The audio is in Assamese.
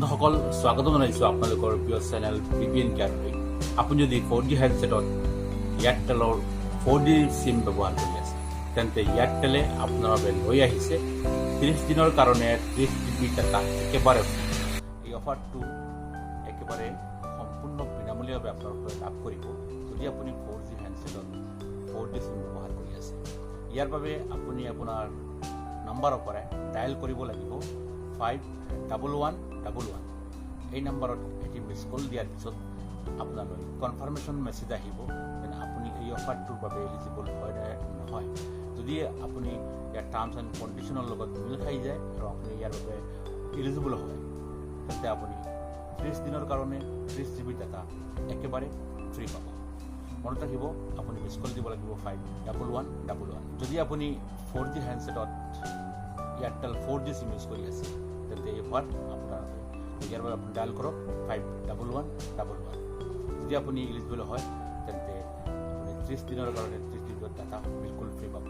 বন্ধুসকল স্বাগত জনাইছোঁ আপোনালোকৰ প্ৰিয় চেনেল BBN কেয়াৰলৈ। আপুনি যদি 4G হেডছেটত এয়াৰটেলৰ 4G চিম ব্যৱহাৰ কৰি আছে তেন্তে এয়াৰটেলে আপোনাৰ বাবে লৈ আহিছে 30 দিনৰ কাৰণে 30 GB ডাটা একেবাৰে ফ্ৰী। এই অফাৰটো একেবাৰে সম্পূৰ্ণ বিনামূলীয়াভাৱে আপোনালোকে লাভ কৰিব যদি আপুনি 4G হেডছেটত 4G চিম ব্যৱহাৰ কৰি আছে। ইয়াৰ বাবে আপুনি আপোনাৰ নম্বৰৰ পৰা ডায়েল কৰিব লাগিব 51111। এই নম্বৰত এটি মিছ কল দিয়াৰ পিছত আপোনালৈ কনফাৰ্মেশ্যন মেছেজ আহিব যেন আপুনি এই অফাৰটোৰ বাবে এলিজিবল হয় নহয়। যদি আপুনি ইয়াৰ টাৰ্মছ এণ্ড কণ্ডিশ্যনৰ লগত মিল খাই যায় আৰু আপুনি ইয়াৰ বাবে এলিজিবল হয় তেন্তে আপুনি 30 দিনৰ কাৰণে 30 GB ডাটা একেবাৰে ফ্ৰী পাব। মনত ৰাখিব আপুনি মিছ কল দিব লাগিব 51111। যদি আপুনি 4G হেণ্ডছেটত Airtel 4G SIM use কৰি আছে তেন্তে এই অফাৰ আপোনাৰ ইয়াৰ বাবে আপুনি ডায়েল কৰক 51111। যদি আপুনি এলিজিবল হয় তেন্তে আপুনি 30 দিনৰ কাৰণে 30 GB ডাটা বিলকুল ফ্ৰী পাব।